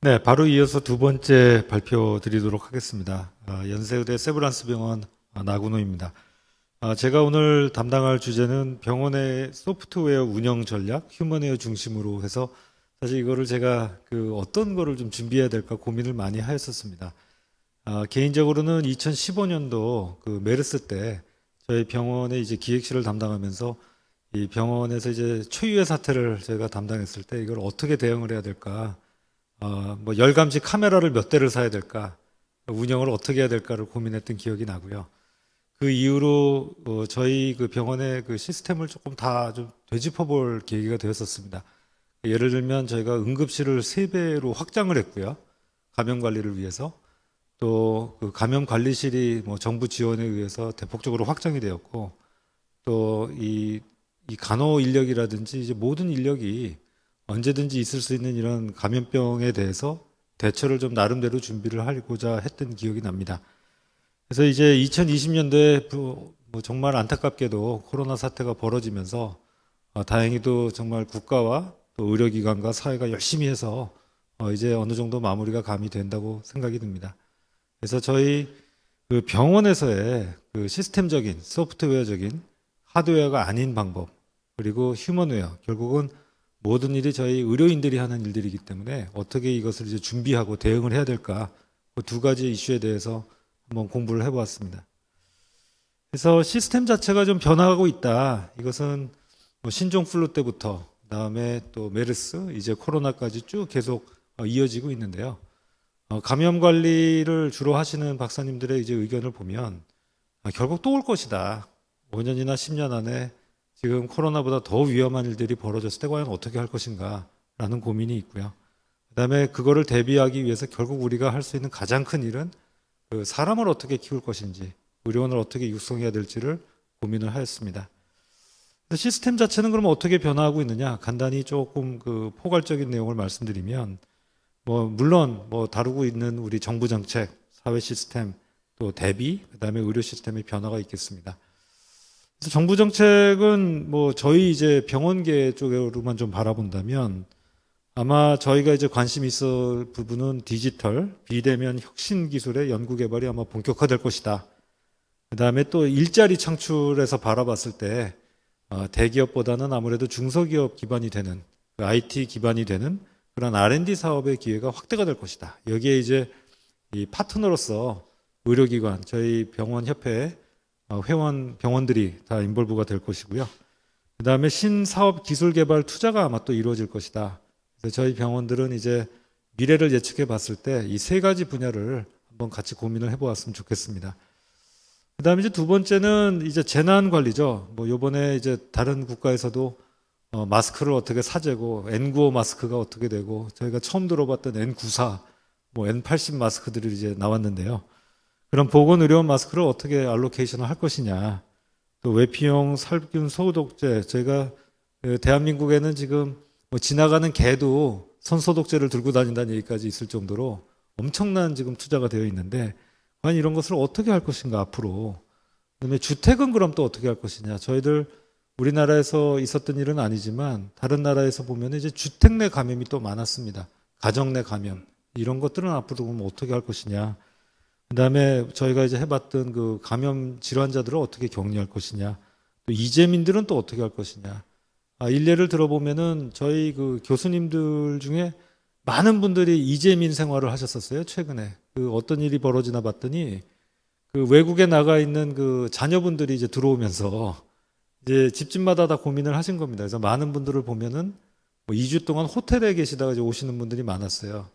네, 바로 이어서 두 번째 발표 드리도록 하겠습니다. 연세의대 세브란스 병원 나군호입니다. 제가 오늘 담당할 주제는 병원의 소프트웨어 운영 전략, 휴먼웨어 중심으로 해서 사실 이거를 제가 어떤 거를 좀 준비해야 될까 고민을 많이 하였었습니다. 개인적으로는 2015년도 메르스 때 저희 병원의 이제 기획실을 담당하면서 이 병원에서 이제 초유의 사태를 제가 담당했을 때 이걸 어떻게 대응을 해야 될까? 뭐 열감지 카메라를 몇 대를 사야 될까, 운영을 어떻게 해야 될까를 고민했던 기억이 나고요. 그 이후로 저희 병원의 시스템을 조금 다 좀 되짚어볼 계기가 되었었습니다. 예를 들면 저희가 응급실을 3배로 확장을 했고요. 감염 관리를 위해서. 또 감염 관리실이 뭐 정부 지원에 의해서 대폭적으로 확장이 되었고, 또 이 간호 인력이라든지 이제 모든 인력이 언제든지 있을 수 있는 이런 감염병에 대해서 대처를 좀 나름대로 준비를 하고자 했던 기억이 납니다. 그래서 이제 2020년도에 뭐 정말 안타깝게도 코로나 사태가 벌어지면서 다행히도 정말 국가와 또 의료기관과 사회가 열심히 해서 이제 어느 정도 마무리가 감이 된다고 생각이 듭니다. 그래서 저희 병원에서의 시스템적인 소프트웨어적인 하드웨어가 아닌 방법, 그리고 휴먼웨어, 결국은 모든 일이 저희 의료인들이 하는 일들이기 때문에 어떻게 이것을 이제 준비하고 대응을 해야 될까, 그 두 가지 이슈에 대해서 한번 공부를 해보았습니다. 그래서 시스템 자체가 좀 변화하고 있다. 이것은 뭐 신종 플루 때부터 그다음에 또 메르스, 이제 코로나까지 쭉 계속 이어지고 있는데요. 감염 관리를 주로 하시는 박사님들의 이제 의견을 보면 결국 또 올 것이다. 5년이나 10년 안에 지금 코로나보다 더 위험한 일들이 벌어졌을 때 과연 어떻게 할 것인가 라는 고민이 있고요. 그다음에 그거를 대비하기 위해서 결국 우리가 할 수 있는 가장 큰 일은 사람을 어떻게 키울 것인지, 의료원을 어떻게 육성해야 될지를 고민을 하였습니다. 시스템 자체는 그럼 어떻게 변화하고 있느냐, 간단히 조금 포괄적인 내용을 말씀드리면, 뭐 물론 뭐 다루고 있는 우리 정부 정책, 사회 시스템, 또 대비, 그다음에 의료 시스템의 변화가 있겠습니다. 그래서 정부 정책은 뭐 저희 이제 병원계 쪽으로만 좀 바라본다면 아마 저희가 이제 관심 있을 부분은 디지털, 비대면 혁신 기술의 연구 개발이 아마 본격화될 것이다. 그다음에 또 일자리 창출에서 바라봤을 때 대기업보다는 아무래도 중소기업 기반이 되는, IT 기반이 되는 그런 R&D 사업의 기회가 확대가 될 것이다. 여기에 이제 이 파트너로서 의료기관, 저희 병원협회 회원 병원들이 다 인볼브가 될 것이고요. 그 다음에 신사업 기술 개발 투자가 아마 또 이루어질 것이다. 그래서 저희 병원들은 이제 미래를 예측해 봤을 때 이 3가지 분야를 한번 같이 고민을 해보았으면 좋겠습니다. 그 다음에 이제 두 번째는 이제 재난 관리죠. 뭐 요번에 이제 다른 국가에서도 마스크를 어떻게 사재고 N95 마스크가 어떻게 되고, 저희가 처음 들어봤던 N94, 뭐 N80 마스크들이 이제 나왔는데요. 그런 보건의료원 마스크를 어떻게 알로케이션을 할 것이냐, 또 외피용 살균 소독제, 저희가 대한민국에는 지금 뭐 지나가는 개도 손소독제를 들고 다닌다는 얘기까지 있을 정도로 엄청난 지금 투자가 되어 있는데, 과연 이런 것을 어떻게 할 것인가 앞으로. 그다음에 주택은 그럼 또 어떻게 할 것이냐. 저희들 우리나라에서 있었던 일은 아니지만 다른 나라에서 보면 이제 주택 내 감염이 또 많았습니다. 가정 내 감염, 이런 것들은 앞으로 그럼 어떻게 할 것이냐. 그다음에 저희가 이제 해봤던 감염 질환자들을 어떻게 격리할 것이냐, 또 이재민들은 또 어떻게 할 것이냐. 일례를 들어보면은 저희 교수님들 중에 많은 분들이 이재민 생활을 하셨었어요. 최근에 어떤 일이 벌어지나 봤더니 외국에 나가 있는 자녀분들이 이제 들어오면서 이제 집집마다 다 고민을 하신 겁니다. 그래서 많은 분들을 보면은 뭐 2주 동안 호텔에 계시다가 이제 오시는 분들이 많았어요.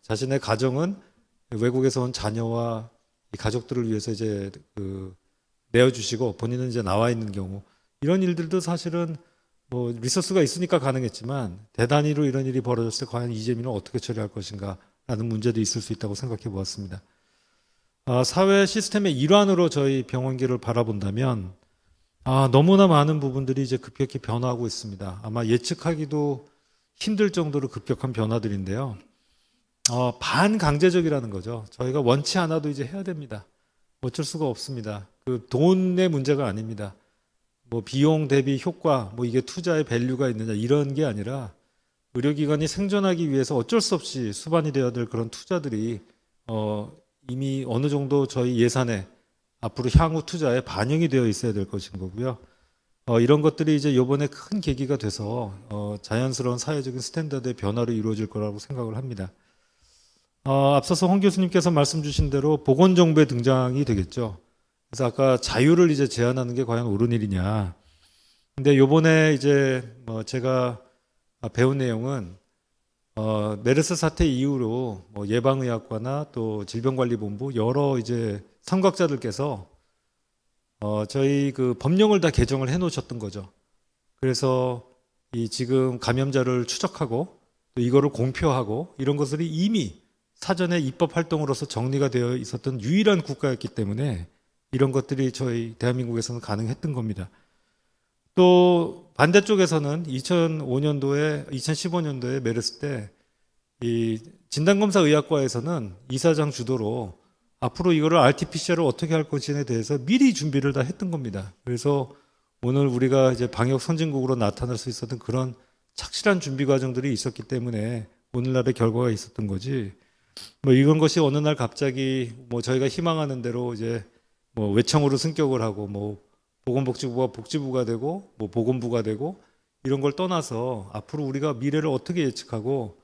자신의 가정은 외국에서 온 자녀와 이 가족들을 위해서 이제 내어주시고 본인은 이제 나와 있는 경우, 이런 일들도 사실은 뭐 리소스가 있으니까 가능했지만 대단위로 이런 일이 벌어졌을 때 과연 이재민을 어떻게 처리할 것인가 라는 문제도 있을 수 있다고 생각해 보았습니다. 사회 시스템의 일환으로 저희 병원계를 바라본다면 너무나 많은 부분들이 이제 급격히 변화하고 있습니다. 아마 예측하기도 힘들 정도로 급격한 변화들인데요. 반강제적이라는 거죠. 저희가 원치 않아도 이제 해야 됩니다. 어쩔 수가 없습니다. 돈의 문제가 아닙니다. 뭐 비용 대비 효과, 뭐 이게 투자의 밸류가 있느냐, 이런 게 아니라 의료기관이 생존하기 위해서 어쩔 수 없이 수반이 되어야 될 그런 투자들이 이미 어느 정도 저희 예산에 앞으로 향후 투자에 반영이 되어 있어야 될 것인 거고요. 이런 것들이 이제 이번에 큰 계기가 돼서 자연스러운 사회적인 스탠다드의 변화로 이루어질 거라고 생각을 합니다. 앞서서 홍 교수님께서 말씀 주신 대로 보건정보의 등장이 되겠죠. 그래서 아까 자유를 이제 제한하는 게 과연 옳은 일이냐. 근데 요번에 이제 제가 배운 내용은 메르스 사태 이후로 예방의학과나 또 질병관리본부 여러 이제 선각자들께서 저희 그 법령을 다 개정을 해 놓으셨던 거죠. 그래서 이 지금 감염자를 추적하고 또 이거를 공표하고 이런 것들이 이미 사전에 입법 활동으로서 정리가 되어 있었던 유일한 국가였기 때문에 이런 것들이 저희 대한민국에서는 가능했던 겁니다. 또 반대쪽에서는 2015년도에 메르스 때 이 진단검사의학과에서는 이사장 주도로 앞으로 이거를 RT-PCR을 어떻게 할 것인에 대해서 미리 준비를 다 했던 겁니다. 그래서 오늘 우리가 이제 방역 선진국으로 나타날 수 있었던 그런 착실한 준비 과정들이 있었기 때문에 오늘날의 결과가 있었던 거지. 이런 것이 어느 날 갑자기 저희가 희망하는 대로 이제 외청으로 승격을 하고 보건복지부가 복지부가 되고 보건부가 되고 이런 걸 떠나서 앞으로 우리가 미래를 어떻게 예측하고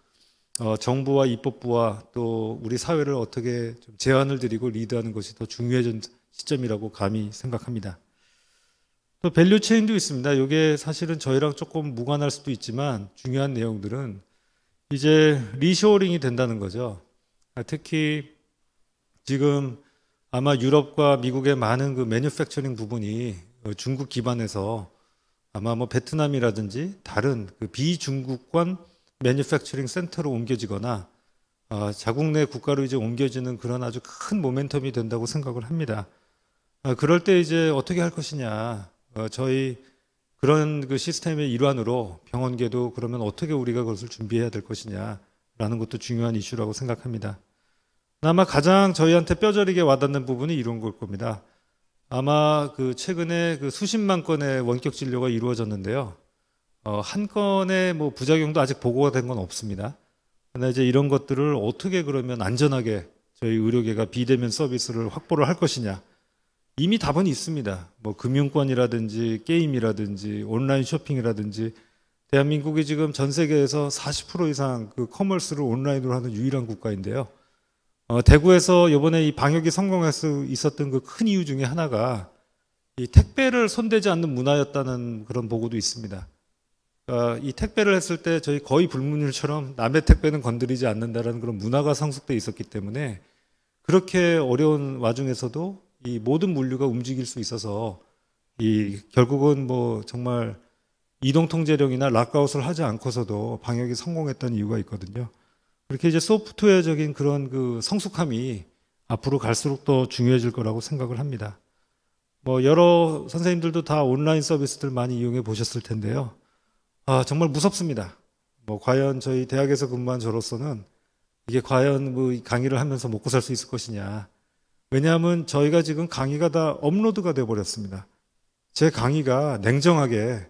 정부와 입법부와 또 우리 사회를 어떻게 좀 제안을 드리고 리드하는 것이 더 중요해진 시점이라고 감히 생각합니다. 또 밸류 체인도 있습니다. 이게 사실은 저희랑 조금 무관할 수도 있지만 중요한 내용들은 이제 리쇼어링이 된다는 거죠. 특히 지금 아마 유럽과 미국의 많은 그 매뉴팩처링 부분이 중국 기반에서 아마 베트남이라든지 다른 그 비중국권 매뉴팩처링 센터로 옮겨지거나 자국 내 국가로 이제 옮겨지는 그런 아주 큰 모멘텀이 된다고 생각을 합니다. 그럴 때 이제 어떻게 할 것이냐. 저희 그런 그 시스템의 일환으로 병원계도 그러면 어떻게 우리가 그것을 준비해야 될 것이냐라는 것도 중요한 이슈라고 생각합니다. 아마 가장 저희한테 뼈저리게 와닿는 부분이 이런 걸 겁니다. 아마 그 최근에 그 수십만 건의 원격 진료가 이루어졌는데요. 한 건의 부작용도 아직 보고가 된 건 없습니다. 그러나 이제 이런 것들을 어떻게 그러면 안전하게 저희 의료계가 비대면 서비스를 확보를 할 것이냐. 이미 답은 있습니다. 금융권이라든지 게임이라든지 온라인 쇼핑이라든지 대한민국이 지금 전 세계에서 40% 이상 그 커머스를 온라인으로 하는 유일한 국가인데요. 대구에서 이번에 이 방역이 성공할 수 있었던 그 큰 이유 중에 하나가 이 택배를 손대지 않는 문화였다는 그런 보고도 있습니다. 이 택배를 했을 때 저희 거의 불문율처럼 남의 택배는 건드리지 않는다라는 그런 문화가 성숙돼 있었기 때문에 그렇게 어려운 와중에서도 이 모든 물류가 움직일 수 있어서 이 결국은 정말 이동통제령이나 락아웃을 하지 않고서도 방역이 성공했던 이유가 있거든요. 그렇게 이제 소프트웨어적인 그런 그 성숙함이 앞으로 갈수록 더 중요해질 거라고 생각을 합니다. 여러 선생님들도 다 온라인 서비스들 많이 이용해 보셨을 텐데요. 정말 무섭습니다. 과연 저희 대학에서 근무한 저로서는 이게 과연 강의를 하면서 먹고 살 수 있을 것이냐. 왜냐하면 저희가 지금 강의가 다 업로드가 돼 버렸습니다. 제 강의가 냉정하게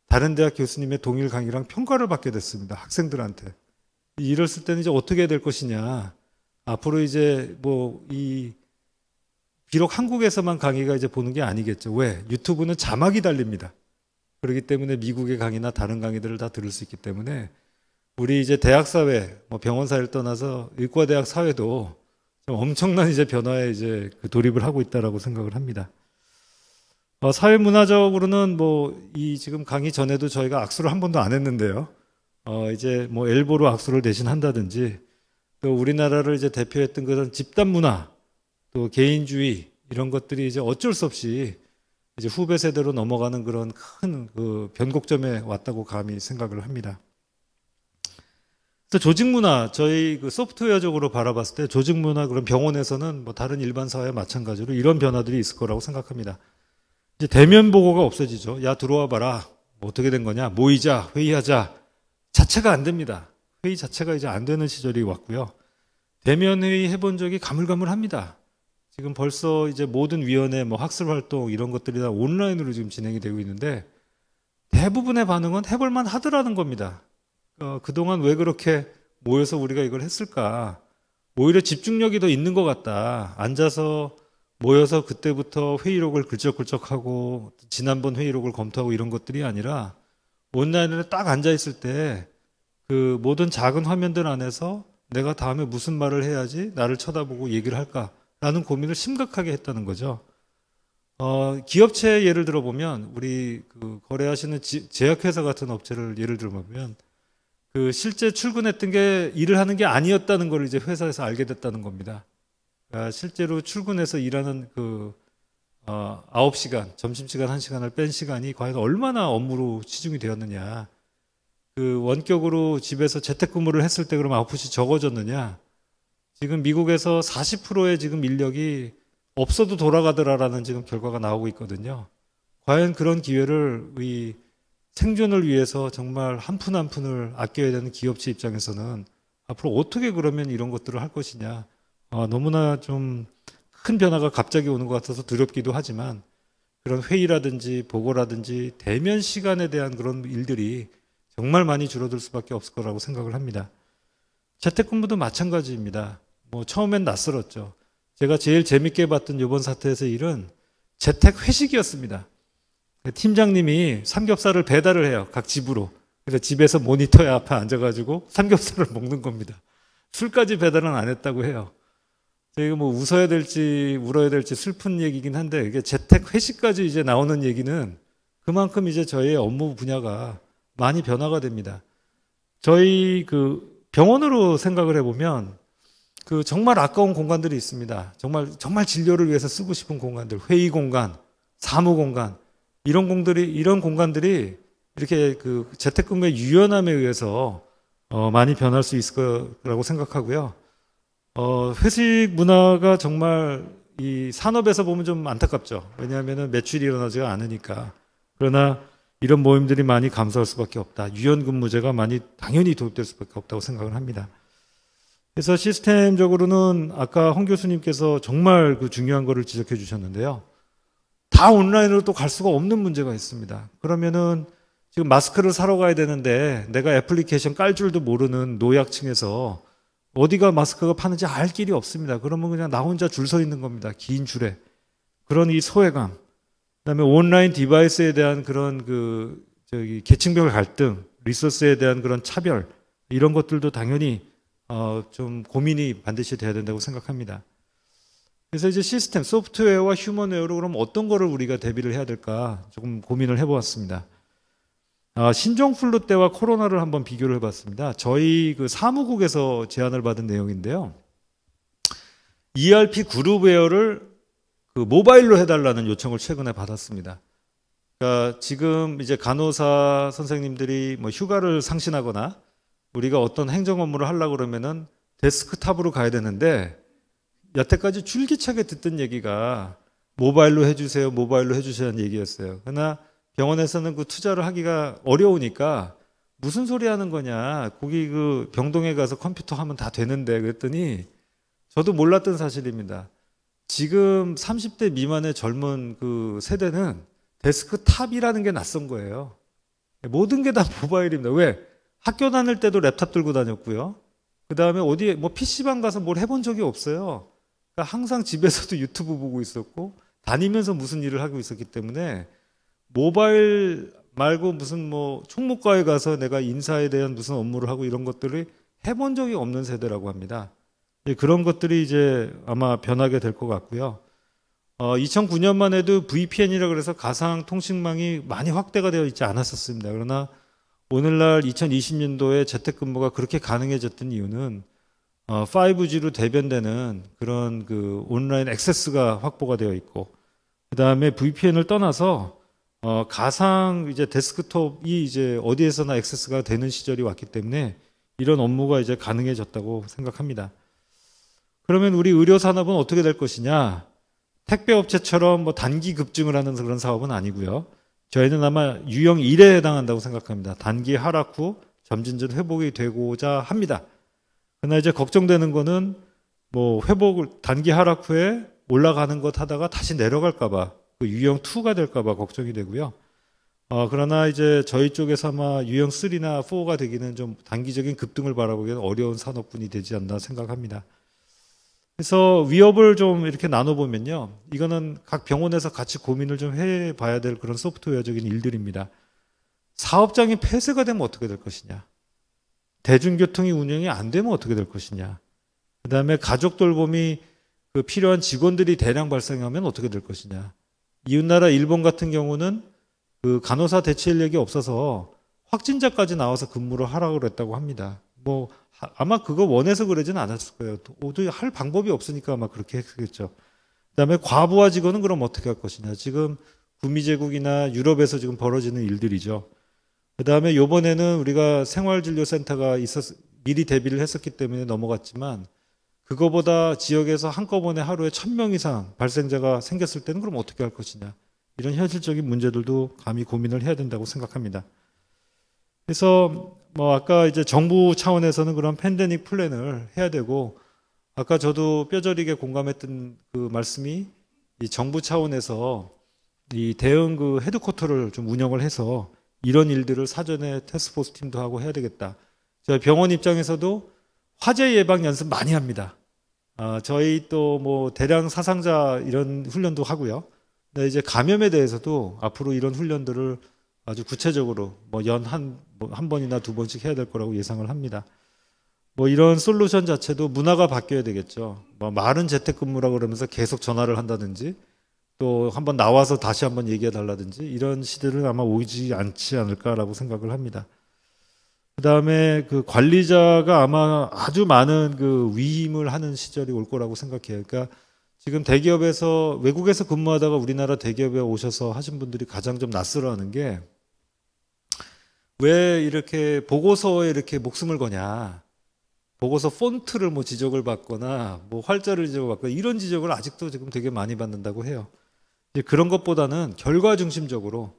다른 대학 교수님의 동일 강의랑 평가를 받게 됐습니다. 학생들한테. 이랬을 때는 이제 어떻게 해야 될 것이냐. 앞으로 이제 비록 한국에서만 강의가 이제 보는 게 아니겠죠. 왜? 유튜브는 자막이 달립니다. 그렇기 때문에 미국의 강의나 다른 강의들을 다 들을 수 있기 때문에 우리 이제 대학 사회, 병원 사회를 떠나서 의과대학 사회도 좀 엄청난 이제 변화에 이제 그 돌입을 하고 있다라고 생각을 합니다. 사회문화적으로는 이 지금 강의 전에도 저희가 악수를 한 번도 안 했는데요. 이제 엘보로 악수를 대신 한다든지 또 우리나라를 이제 대표했던 그런 집단 문화 또 개인주의 이런 것들이 이제 어쩔 수 없이 이제 후배 세대로 넘어가는 그런 큰 그 변곡점에 왔다고 감히 생각을 합니다. 그래서 조직 문화, 저희 그 소프트웨어적으로 바라봤을 때 조직 문화 그런 병원에서는 다른 일반 사회와 마찬가지로 이런 변화들이 있을 거라고 생각합니다. 이제 대면 보고가 없어지죠. 야, 들어와 봐라. 어떻게 된 거냐? 모이자, 회의하자. 자체가 안 됩니다. 회의 자체가 이제 안 되는 시절이 왔고요. 대면 회의 해본 적이 가물가물합니다. 지금 벌써 이제 모든 위원회, 학술 활동 이런 것들이 다 온라인으로 지금 진행이 되고 있는데 대부분의 반응은 해볼만 하더라는 겁니다. 그동안 왜 그렇게 모여서 우리가 이걸 했을까? 오히려 집중력이 더 있는 것 같다. 앉아서 모여서 그때부터 회의록을 글적글적하고 지난번 회의록을 검토하고 이런 것들이 아니라 온라인에 딱 앉아 있을 때 그 모든 작은 화면들 안에서 내가 다음에 무슨 말을 해야지 나를 쳐다보고 얘기를 할까라는 고민을 심각하게 했다는 거죠. 기업체 예를 들어보면 우리 그 거래하시는 제약회사 같은 업체를 예를 들어보면 그 실제 출근했던 게 일을 하는 게 아니었다는 걸 이제 회사에서 알게 됐다는 겁니다. 그러니까 실제로 출근해서 일하는 그 9시간, 점심시간 1시간을 뺀 시간이 과연 얼마나 업무로 치중이 되었느냐. 그 원격으로 집에서 재택근무를 했을 때 그럼 아웃풋이 적어졌느냐. 지금 미국에서 40%의 지금 인력이 없어도 돌아가더라라는 지금 결과가 나오고 있거든요. 과연 그런 기회를 이 생존을 위해서 정말 한 푼 한 푼을 아껴야 되는 기업체 입장에서는 앞으로 어떻게 그러면 이런 것들을 할 것이냐. 너무나 좀 큰 변화가 갑자기 오는 것 같아서 두렵기도 하지만 그런 회의라든지 보고라든지 대면 시간에 대한 그런 일들이 정말 많이 줄어들 수밖에 없을 거라고 생각을 합니다. 재택근무도 마찬가지입니다. 뭐 처음엔 낯설었죠. 제가 제일 재밌게 봤던 이번 사태에서 일은 재택 회식이었습니다. 팀장님이 삼겹살을 배달을 해요. 각 집으로. 그래서 집에서 모니터 앞에 앉아가지고 삼겹살을 먹는 겁니다. 술까지 배달은 안 했다고 해요. 이거 뭐 웃어야 될지 울어야 될지 슬픈 얘기긴 한데 이게 재택 회식까지 이제 나오는 얘기는 그만큼 이제 저희의 업무 분야가 많이 변화가 됩니다. 저희 그 병원으로 생각을 해보면 그 정말 아까운 공간들이 있습니다. 정말 진료를 위해서 쓰고 싶은 공간들, 회의 공간, 사무 공간 이런 공간들이 이렇게 그 재택근무의 유연함에 의해서 많이 변할 수 있을 거라고 생각하고요. 회식 문화가 정말 이 산업에서 보면 좀 안타깝죠. 왜냐하면 매출이 일어나지가 않으니까. 그러나 이런 모임들이 많이 감소할 수밖에 없다. 유연근무제가 많이 당연히 도입될 수밖에 없다고 생각을 합니다. 그래서 시스템적으로는 아까 홍 교수님께서 정말 그 중요한 거를 지적해 주셨는데요. 다 온라인으로 또 갈 수가 없는 문제가 있습니다. 그러면은 지금 마스크를 사러 가야 되는데 내가 애플리케이션 깔 줄도 모르는 노약층에서 어디가 마스크가 파는지 알 길이 없습니다. 그러면 그냥 나 혼자 줄 서 있는 겁니다. 긴 줄에. 그런 이 소외감. 그다음에 온라인 디바이스에 대한 그런 계층별 갈등, 리소스에 대한 그런 차별 이런 것들도 당연히 좀 고민이 반드시 돼야 된다고 생각합니다. 그래서 이제 시스템, 소프트웨어와 휴먼웨어로 그럼 어떤 거를 우리가 대비를 해야 될까 조금 고민을 해보았습니다. 신종플루 때와 코로나를 한번 비교를 해봤습니다. 저희 그 사무국에서 제안을 받은 내용인데요. ERP 그룹웨어를 그 모바일로 해달라는 요청을 최근에 받았습니다. 그러니까 지금 이제 간호사 선생님들이 뭐 휴가를 상신하거나 우리가 어떤 행정 업무를 하려고 그러면은 데스크탑으로 가야 되는데 여태까지 줄기차게 듣던 얘기가 모바일로 해주세요, 모바일로 해주셔야하는 얘기였어요. 그러나 병원에서는 그 투자를 하기가 어려우니까 무슨 소리 하는 거냐. 거기 그 병동에 가서 컴퓨터 하면 다 되는데 그랬더니 저도 몰랐던 사실입니다. 지금 30대 미만의 젊은 그 세대는 데스크탑이라는 게 낯선 거예요. 모든 게 다 모바일입니다. 왜? 학교 다닐 때도 랩탑 들고 다녔고요. 그 다음에 어디에 뭐 PC방 가서 뭘 해본 적이 없어요. 그러니까 항상 집에서도 유튜브 보고 있었고 다니면서 무슨 일을 하고 있었기 때문에 모바일 말고 무슨 뭐 총무과에 가서 내가 인사에 대한 무슨 업무를 하고 이런 것들을 해본 적이 없는 세대라고 합니다. 그런 것들이 이제 아마 변하게 될 것 같고요. 2009년만 해도 VPN이라 그래서 가상 통신망이 많이 확대가 되어 있지 않았었습니다. 그러나 오늘날 2020년도에 재택근무가 그렇게 가능해졌던 이유는 5G로 대변되는 그런 그 온라인 액세스가 확보가 되어 있고, 그 다음에 VPN을 떠나서 가상 이제 데스크톱이 이제 어디에서나 액세스가 되는 시절이 왔기 때문에 이런 업무가 이제 가능해졌다고 생각합니다. 그러면 우리 의료 산업은 어떻게 될 것이냐? 택배 업체처럼 뭐 단기 급증을 하는 그런 사업은 아니고요. 저희는 아마 유형 1에 해당한다고 생각합니다. 단기 하락 후 점진적 회복이 되고자 합니다. 그러나 이제 걱정되는 거는 뭐 회복을 단기 하락 후에 올라가는 것 하다가 다시 내려갈까 봐, 그 유형 2가 될까 봐 걱정이 되고요. 그러나 이제 저희 쪽에서 아마 유형 3나 4가 되기는 좀 단기적인 급등을 바라보기에는 어려운 산업군이 되지 않나 생각합니다. 그래서 위협을 좀 이렇게 나눠보면요. 이거는 각 병원에서 같이 고민을 좀 해봐야 될 그런 소프트웨어적인 일들입니다. 사업장이 폐쇄가 되면 어떻게 될 것이냐. 대중교통이 운영이 안 되면 어떻게 될 것이냐. 그 다음에 가족 돌봄이 그 필요한 직원들이 대량 발생하면 어떻게 될 것이냐. 이웃나라 일본 같은 경우는 그 간호사 대체 인력이 없어서 확진자까지 나와서 근무를 하라고 그랬다고 합니다. 뭐 아마 그거 원해서 그러지는 않았을 거예요. 도저히 할 방법이 없으니까 아마 그렇게 했겠죠. 그다음에 과부하 직원은 그럼 어떻게 할 것이냐. 지금 북미 제국이나 유럽에서 지금 벌어지는 일들이죠. 그다음에 이번에는 우리가 생활진료센터가 미리 대비를 했었기 때문에 넘어갔지만 그거보다 지역에서 한꺼번에 하루에 1000명 이상 발생자가 생겼을 때는 그럼 어떻게 할 것이냐. 이런 현실적인 문제들도 감히 고민을 해야 된다고 생각합니다. 그래서 뭐 아까 이제 정부 차원에서는 그런 팬데믹 플랜을 해야 되고 아까 저도 뼈저리게 공감했던 그 말씀이 이 정부 차원에서 이 대응 그 헤드쿼터를 좀 운영을 해서 이런 일들을 사전에 태스크포스 팀도 하고 해야 되겠다. 저희 병원 입장에서도 화재 예방 연습 많이 합니다. 저희 또 뭐 대량 사상자 이런 훈련도 하고요. 근데 이제 감염에 대해서도 앞으로 이런 훈련들을 아주 구체적으로 뭐 한 번이나 두 번씩 해야 될 거라고 예상을 합니다. 뭐 이런 솔루션 자체도 문화가 바뀌어야 되겠죠. 뭐 말은 재택근무라고 그러면서 계속 전화를 한다든지 또 한번 나와서 다시 한번 얘기해 달라든지 이런 시대는 아마 오지 않지 않을까라고 생각을 합니다. 그다음에 그 관리자가 아마 아주 많은 그 위임을 하는 시절이 올 거라고 생각해요. 그러니까 지금 대기업에서 외국에서 근무하다가 우리나라 대기업에 오셔서 하신 분들이 가장 좀 낯설어하는 게 왜 이렇게 보고서에 이렇게 목숨을 거냐. 보고서 폰트를 뭐 지적을 받거나 뭐 활자를 지적을 받거나 이런 지적을 아직도 지금 되게 많이 받는다고 해요. 이제 그런 것보다는 결과 중심적으로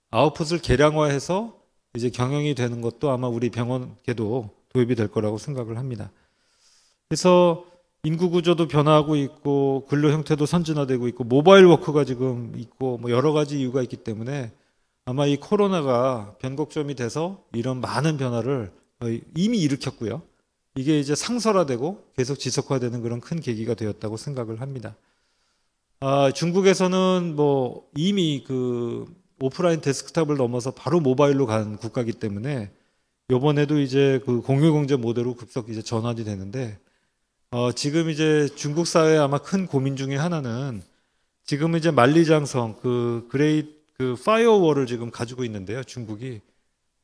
아웃풋을 계량화해서 이제 경영이 되는 것도 아마 우리 병원계도 도입이 될 거라고 생각을 합니다. 그래서 인구 구조도 변화하고 있고 근로 형태도 선진화되고 있고 모바일 워크가 지금 있고 뭐 여러 가지 이유가 있기 때문에 아마 이 코로나가 변곡점이 돼서 이런 많은 변화를 이미 일으켰고요. 이게 이제 상설화되고 계속 지속화되는 그런 큰 계기가 되었다고 생각을 합니다. 중국에서는 뭐 이미 그 오프라인 데스크탑을 넘어서 바로 모바일로 간 국가이기 때문에 이번에도 이제 그 공유경제 모델로 급속 이제 전환이 되는데 지금 이제 중국 사회 아마 큰 고민 중에 하나는 지금 이제 만리장성 그 파이어월을 지금 가지고 있는데요. 중국이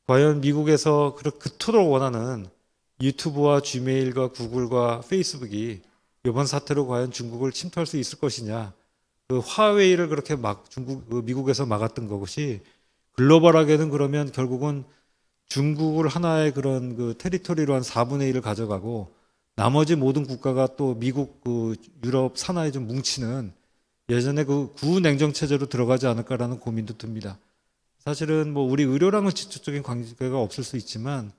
과연 미국에서 그토록 원하는 유튜브와 지메일과 구글과 페이스북이 이번 사태로 과연 중국을 침투할 수 있을 것이냐. 그 화웨이를 그렇게 미국에서 막았던 것이 글로벌하게는 그러면 결국은 중국을 하나의 그런 그 테리토리로 한 4분의 1을 가져가고 나머지 모든 국가가 또 미국 그 유럽 산하에 좀 뭉치는 예전에 그 구냉정 체제로 들어가지 않을까라는 고민도 듭니다. 사실은 뭐 우리 의료랑은 직접적인 관계가 없을 수 있지만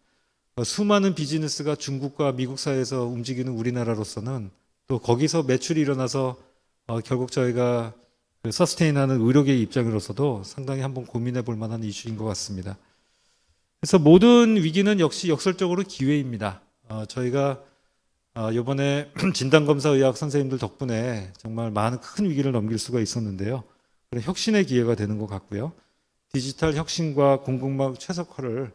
수많은 비즈니스가 중국과 미국 사이에서 움직이는 우리나라로서는 또 거기서 매출이 일어나서 결국 저희가 그 서스테인하는 의료계의 입장으로서도 상당히 한번 고민해 볼 만한 이슈인 것 같습니다. 그래서 모든 위기는 역시 역설적으로 기회입니다. 저희가 이번에 진단검사의학 선생님들 덕분에 정말 많은 큰 위기를 넘길 수가 있었는데요. 그런 혁신의 기회가 되는 것 같고요. 디지털 혁신과 공공망 최적화를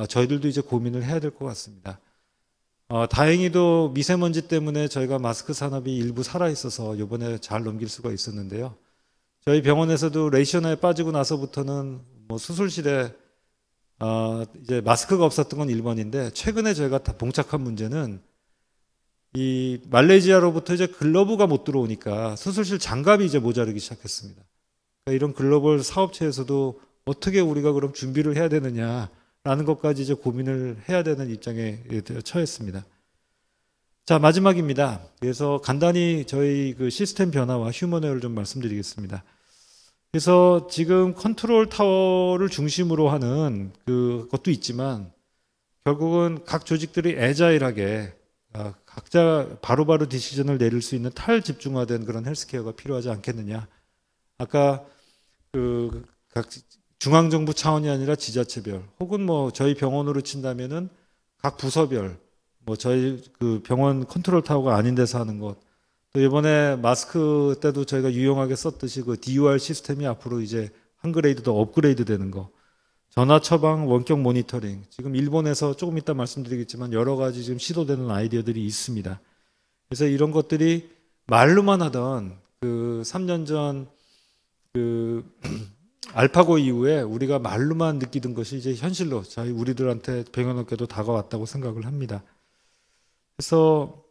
저희들도 이제 고민을 해야 될 것 같습니다. 다행히도 미세먼지 때문에 저희가 마스크 산업이 일부 살아있어서 이번에 잘 넘길 수가 있었는데요. 저희 병원에서도 레이셔나에 빠지고 나서부터는 뭐 수술실에 이제 마스크가 없었던 건 1번인데 최근에 저희가 다 봉착한 문제는 이 말레이시아로부터 이제 글러브가 못 들어오니까 수술실 장갑이 이제 모자르기 시작했습니다. 그러니까 이런 글로벌 사업체에서도 어떻게 우리가 그럼 준비를 해야 되느냐라는 것까지 이제 고민을 해야 되는 입장에 처했습니다. 자, 마지막입니다. 그래서 간단히 저희 그 시스템 변화와 휴머웨어를 좀 말씀드리겠습니다. 그래서 지금 컨트롤 타워를 중심으로 하는 그것도 있지만 결국은 각 조직들이 애자일하게 각자 바로바로 디시전을 내릴 수 있는 탈집중화된 그런 헬스케어가 필요하지 않겠느냐. 아까 각 중앙정부 차원이 아니라 지자체별 혹은 뭐 저희 병원으로 친다면은 각 부서별 뭐 저희 그 병원 컨트롤 타워가 아닌 데서 하는 것. 또 이번에 마스크 때도 저희가 유용하게 썼듯이 그 DUR 시스템이 앞으로 이제 한 그레이드 더 업그레이드 되는 거. 전화 처방 원격 모니터링. 지금 일본에서 조금 이따 말씀드리겠지만 여러 가지 지금 시도되는 아이디어들이 있습니다. 그래서 이런 것들이 말로만 하던 그 3년 전 그 알파고 이후에 우리가 말로만 느끼던 것이 이제 현실로 저희 우리들한테 병원업계도 다가왔다고 생각을 합니다. 그래서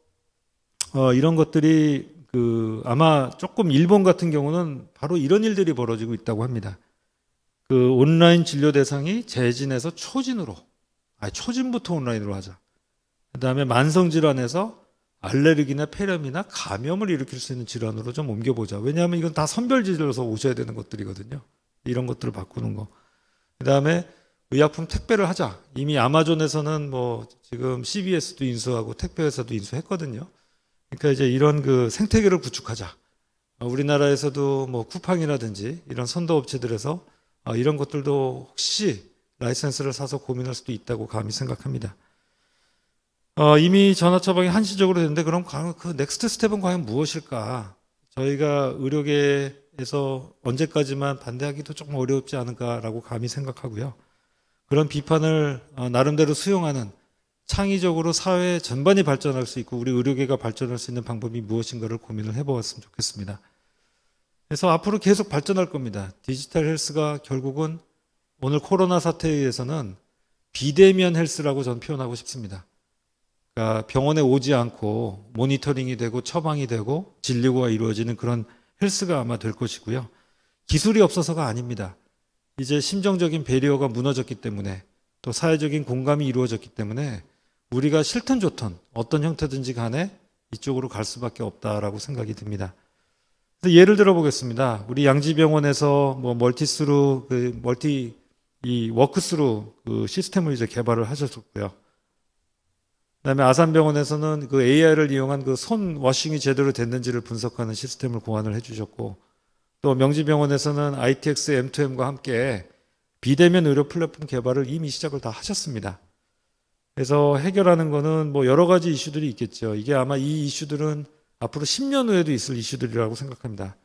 이런 것들이 그 아마 조금 일본 같은 경우는 바로 이런 일들이 벌어지고 있다고 합니다. 그 온라인 진료 대상이 재진에서 초진으로, 초진부터 온라인으로 하자. 그다음에 만성 질환에서 알레르기나 폐렴이나 감염을 일으킬 수 있는 질환으로 좀 옮겨보자. 왜냐하면 이건 다 선별진료로서 오셔야 되는 것들이거든요. 이런 것들을 바꾸는 거. 그다음에 의약품 택배를 하자. 이미 아마존에서는 뭐 지금 CVS도 인수하고 택배회사도 인수했거든요. 그러니까 이제 이런 그 생태계를 구축하자. 우리나라에서도 뭐 쿠팡이라든지 이런 선도업체들에서 이런 것들도 혹시 라이센스를 사서 고민할 수도 있다고 감히 생각합니다. 이미 전화 처방이 한시적으로 됐는데 그럼 그 넥스트 스텝은 과연 무엇일까? 저희가 의료계에서 언제까지만 반대하기도 조금 어렵지 않을까라고 감히 생각하고요. 그런 비판을 나름대로 수용하는 창의적으로 사회 전반이 발전할 수 있고 우리 의료계가 발전할 수 있는 방법이 무엇인가를 고민을 해보았으면 좋겠습니다. 그래서 앞으로 계속 발전할 겁니다. 디지털 헬스가 결국은 오늘 코로나 사태에 의해서는 비대면 헬스라고 저는 표현하고 싶습니다. 그러니까 병원에 오지 않고 모니터링이 되고 처방이 되고 진료가 이루어지는 그런 헬스가 아마 될 것이고요. 기술이 없어서가 아닙니다. 이제 심정적인 배리어가 무너졌기 때문에 또 사회적인 공감이 이루어졌기 때문에 우리가 싫든 좋든 어떤 형태든지 간에 이쪽으로 갈 수밖에 없다라고 생각이 듭니다. 예를 들어 보겠습니다. 우리 양지병원에서 뭐 멀티스루, 이 워크스루 그 시스템을 이제 개발을 하셨었고요. 그다음에 아산병원에서는 그 AI를 이용한 그 손 워싱이 제대로 됐는지를 분석하는 시스템을 고안을 해주셨고, 또 명지병원에서는 ITX M2M과 함께 비대면 의료 플랫폼 개발을 이미 시작을 다 하셨습니다. 그래서 해결하는 거는 뭐 여러 가지 이슈들이 있겠죠. 이게 아마 이 이슈들은 앞으로 10년 후에도 있을 이슈들이라고 생각합니다.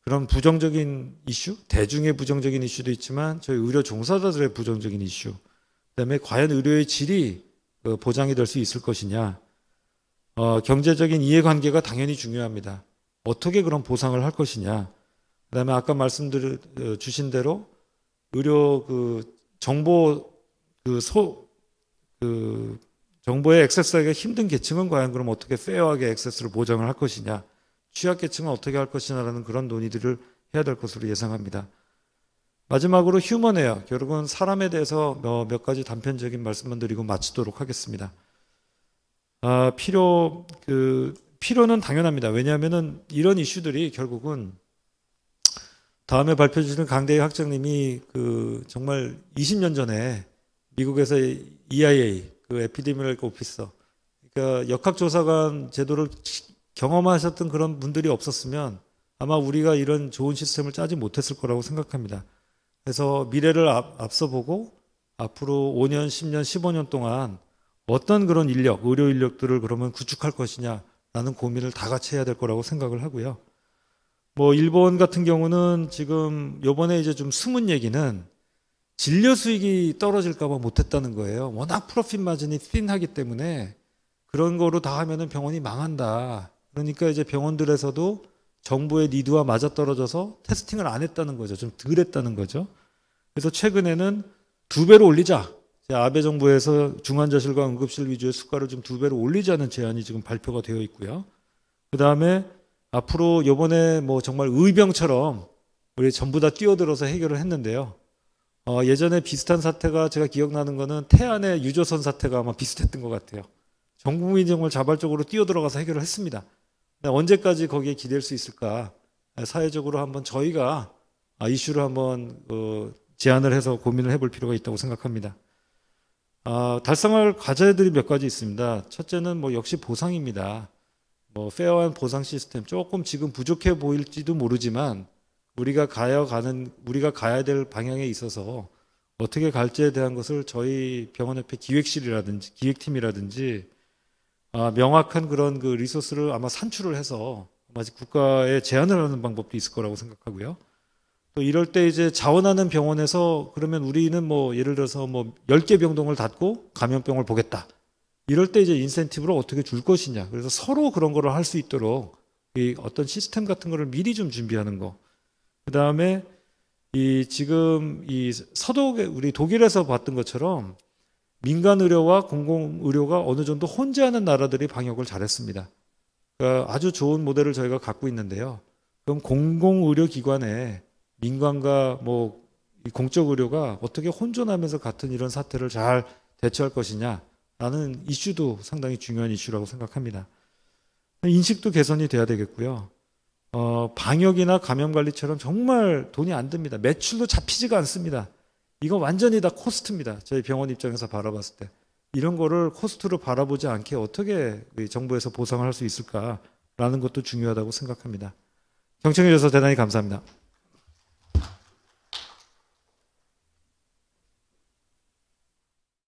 그런 부정적인 이슈, 대중의 부정적인 이슈도 있지만 저희 의료 종사자들의 부정적인 이슈, 그다음에 과연 의료의 질이 보장이 될 수 있을 것이냐. 경제적인 이해관계가 당연히 중요합니다. 어떻게 그런 보상을 할 것이냐. 그다음에 아까 주신 대로 의료 정보에 액세스하기가 힘든 계층은 과연 그럼 어떻게 페어하게 액세스를 보장을 할 것이냐. 취약계층은 어떻게 할 것이냐라는 그런 논의들을 해야 될 것으로 예상합니다. 마지막으로 휴먼웨어, 결국은 사람에 대해서 몇 가지 단편적인 말씀만 드리고 마치도록 하겠습니다. 필요는 당연합니다. 왜냐하면은 이런 이슈들이 결국은 다음에 발표해 주시는 강대희 학장님이 정말 20년 전에 미국에서 EIA, 에피데미올로직 오피서, 그러니까 역학조사관 제도를 경험하셨던 그런 분들이 없었으면 아마 우리가 이런 좋은 시스템을 짜지 못했을 거라고 생각합니다. 그래서 미래를 앞서 보고 앞으로 5년, 10년, 15년 동안 어떤 그런 의료 인력들을 그러면 구축할 것이냐라는 고민을 다 같이 해야 될 거라고 생각을 하고요. 뭐 일본 같은 경우는 지금 요번에 이제 좀 숨은 얘기는 진료 수익이 떨어질까 봐 못했다는 거예요. 워낙 프로핏 마진이 틴하기 때문에 그런 거로 다 하면은 병원이 망한다. 그러니까 이제 병원들에서도 정부의 니드와 맞아떨어져서 테스팅을 안 했다는 거죠. 좀 덜 했다는 거죠. 그래서 최근에는 2배로 올리자. 아베 정부에서 중환자실과 응급실 위주의 수가를 좀 2배로 올리자는 제안이 지금 발표가 되어 있고요. 그 다음에 앞으로 요번에 뭐 정말 의병처럼 우리 전부 다 뛰어들어서 해결을 했는데요. 예전에 비슷한 사태가 제가 기억나는 거는 태안의 유조선 사태가 아마 비슷했던 것 같아요. 전 국민이 정말 자발적으로 뛰어들어가서 해결을 했습니다. 언제까지 거기에 기댈 수 있을까? 사회적으로 한번 저희가 이슈를 한번 제안을 해서 고민을 해볼 필요가 있다고 생각합니다. 달성할 과제들이 몇 가지 있습니다. 첫째는 뭐 역시 보상입니다. 뭐 페어한 보상 시스템 조금 지금 부족해 보일지도 모르지만 우리가 가야 될 방향에 있어서 어떻게 갈지에 대한 것을 저희 병원협회 기획실이라든지 기획팀이라든지 명확한 그런 그 리소스를 아마 산출을 해서 아마 국가에 제안을 하는 방법도 있을 거라고 생각하고요. 또 이럴 때 이제 자원하는 병원에서 그러면 우리는 뭐 예를 들어서 뭐 10개 병동을 닫고 감염병을 보겠다. 이럴 때 이제 인센티브를 어떻게 줄 것이냐. 그래서 서로 그런 거를 할 수 있도록 이 어떤 시스템 같은 거를 미리 좀 준비하는 거. 그다음에 지금 우리 독일에서 봤던 것처럼 민간 의료와 공공 의료가 어느 정도 혼재하는 나라들이 방역을 잘했습니다. 그러니까 아주 좋은 모델을 저희가 갖고 있는데요. 그럼 공공 의료 기관에 민간과 뭐 공적 의료가 어떻게 혼존하면서 같은 이런 사태를 잘 대처할 것이냐라는 이슈도 상당히 중요한 이슈라고 생각합니다. 인식도 개선이 돼야 되겠고요. 방역이나 감염 관리처럼 정말 돈이 안 듭니다. 매출도 잡히지가 않습니다. 이거 완전히 다 코스트입니다. 저희 병원 입장에서 바라봤을 때. 이런 거를 코스트로 바라보지 않게 어떻게 정부에서 보상을 할 수 있을까라는 것도 중요하다고 생각합니다. 경청해 주셔서 대단히 감사합니다.